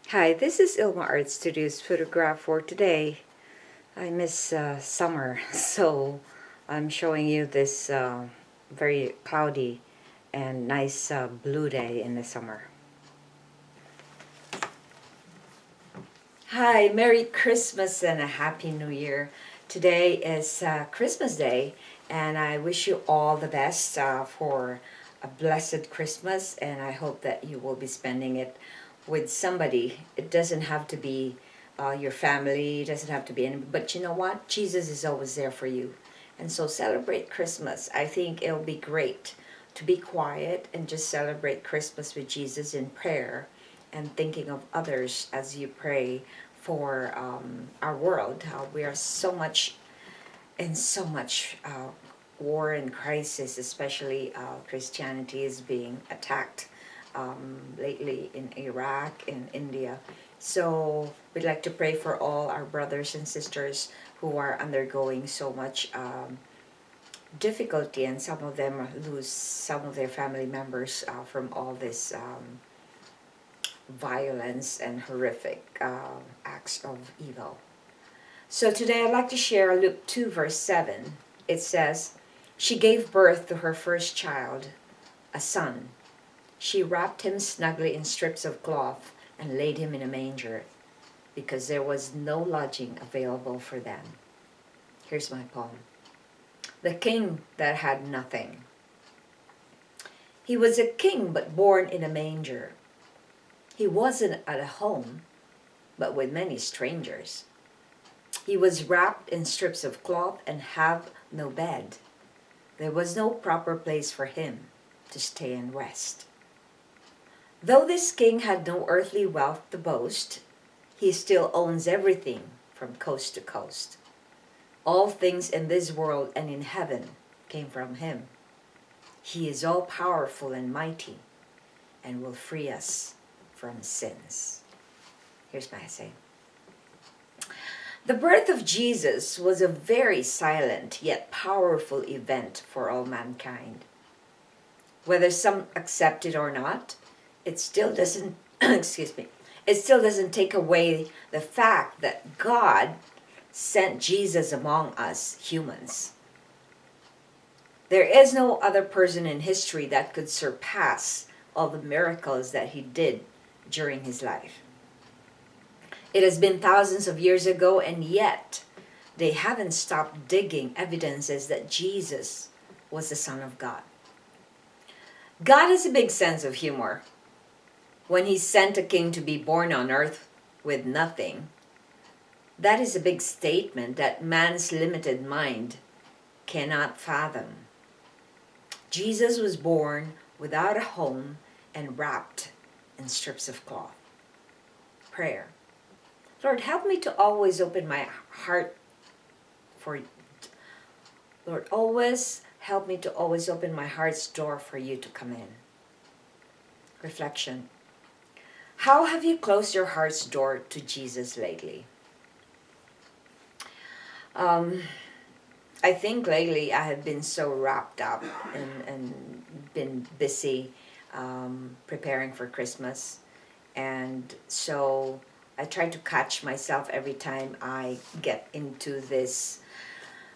Hi, this is ILMA Art Studios photograph for today. I miss summer, so I'm showing you this very cloudy and nice blue day in the summer. Hi, Merry Christmas and a Happy New Year. Today is Christmas Day, and I wish you all the best for a blessed Christmas, and I hope that you will be spending it with somebody. It doesn't have to be your family, it doesn't have to be anybody, but you know what? Jesus is always there for you. And so celebrate Christmas. I think it'll be great to be quiet and just celebrate Christmas with Jesus in prayer and thinking of others as you pray for our world. We are so much in so much war and crisis, especially Christianity is being attacked lately in Iraq, in India. So we'd like to pray for all our brothers and sisters who are undergoing so much difficulty, and some of them lose some of their family members from all this violence and horrific acts of evil. So today I'd like to share Luke 2 verse 7. It says, "She gave birth to her first child, a son. She wrapped him snugly in strips of cloth and laid him in a manger because there was no lodging available for them." Here's my poem. The king that had nothing. He was a king but born in a manger. He wasn't at a home but with many strangers. He was wrapped in strips of cloth and have no bed. There was no proper place for him to stay and rest. Though this king had no earthly wealth to boast, he still owns everything from coast to coast. All things in this world and in heaven came from him. He is all powerful and mighty and will free us from sins. Here's my essay. The birth of Jesus was a very silent yet powerful event for all mankind. Whether some accept it or not, it still doesn't it still doesn't take away the fact that God sent Jesus among us humans. There is no other person in history that could surpass all the miracles that he did during his life. It has been thousands of years ago, and yet they haven't stopped digging evidences that Jesus was the Son of God. God has a big sense of humor. When he sent a king to be born on earth with nothing, that is a big statement that man's limited mind cannot fathom. Jesus was born without a home and wrapped in strips of cloth. Prayer. Lord, help me to always open my heart for you. Lord, always help me to always open my heart's door for you to come in. Reflection. How have you closed your heart's door to Jesus lately? I think lately I have been so wrapped up and been busy preparing for Christmas. And so I try to catch myself every time I get into this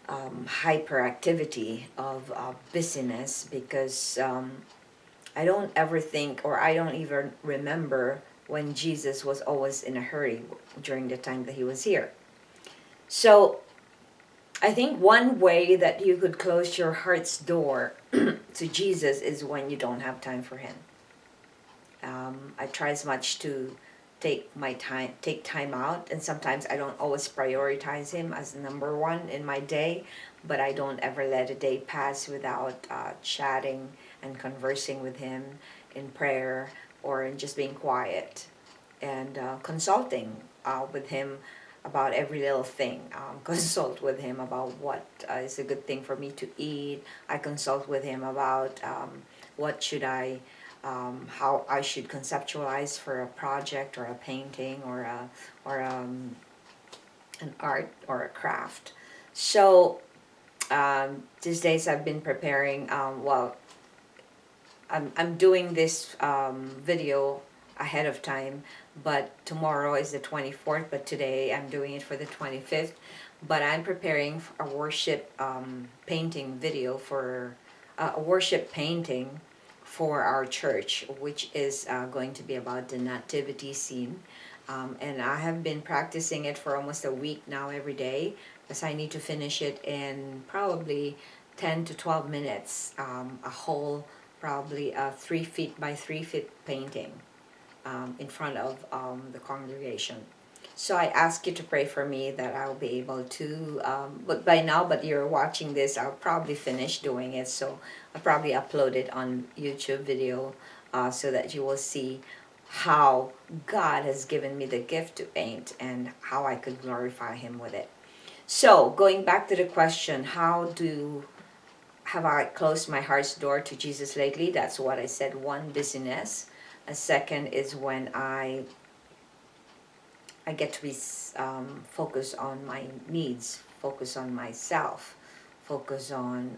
hyperactivity of busyness, because I don't ever think, or I don't even remember when Jesus was always in a hurry during the time that he was here. So I think one way that you could close your heart's door to Jesus is when you don't have time for him. I try as much to take time out, and sometimes I don't always prioritize him as number one in my day, but I don't ever let a day pass without chatting and conversing with him in prayer, or in just being quiet and consulting with him about every little thing. Consult with him about what is a good thing for me to eat. I consult with him about what should I how I should conceptualize for a project or a painting or an art or a craft. So these days I've been preparing. I'm doing this video ahead of time, but tomorrow is the 24th, but today I'm doing it for the 25th. But I'm preparing a worship painting video for a worship painting for our church, which is going to be about the nativity scene. And I have been practicing it for almost a week now every day, because I need to finish it in probably 10 to 12 minutes, a whole probably a 3 feet by 3 feet painting in front of the congregation. So I ask you to pray for me that I'll be able to, but by now, but you're watching this, I'll probably finish doing it. So I'll probably upload it on YouTube video so that you will see how God has given me the gift to paint and how I could glorify Him with it. So going back to the question, have I closed my heart's door to Jesus lately? That's what I said. One, busyness. A second is when I get to be focused on my needs, focus on myself, focus on,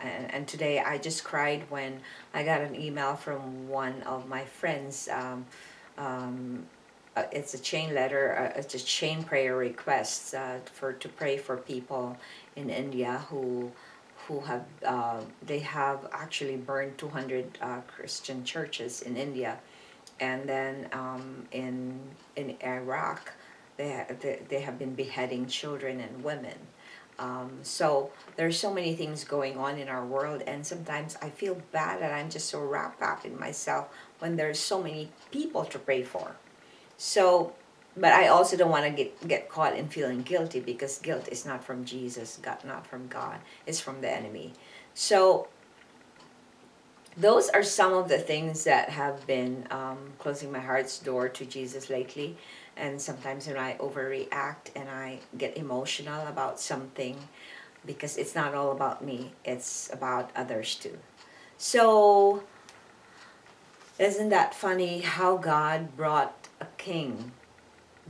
and today I just cried when I got an email from one of my friends. It's a chain letter, it's a chain prayer request to pray for people in India who have they have actually burned 200 Christian churches in India. And then in Iraq, they have been beheading children and women. So there's so many things going on in our world, and sometimes I feel bad that I'm just so wrapped up in myself when there's so many people to pray for. So, but I also don't want to get caught in feeling guilty, because guilt is not from Jesus, not from God. It's from the enemy. So those are some of the things that have been closing my heart's door to Jesus lately. And sometimes when I overreact and I get emotional about something, because it's not all about me, it's about others too. So isn't that funny how God brought a king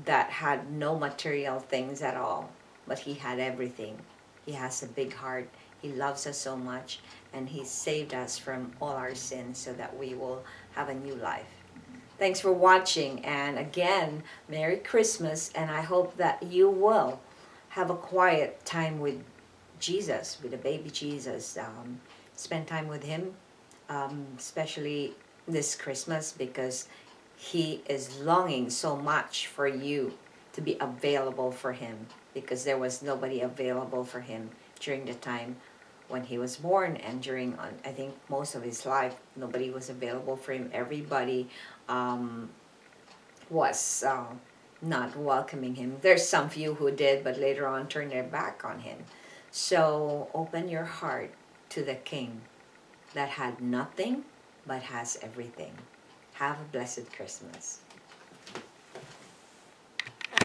that had no material things at all, but he had everything. He has a big heart. He loves us so much, and He saved us from all our sins so that we will have a new life. Thanks for watching, and again, Merry Christmas, and I hope that you will have a quiet time with Jesus, with the baby Jesus. Spend time with Him, especially this Christmas, because He is longing so much for you to be available for Him, because there was nobody available for Him during the time when He was born, and during, I think, most of His life, nobody was available for Him. Everybody was not welcoming Him. There's some few who did, but later on turned their back on Him. So open your heart to the King that had nothing but has everything. Have a blessed Christmas.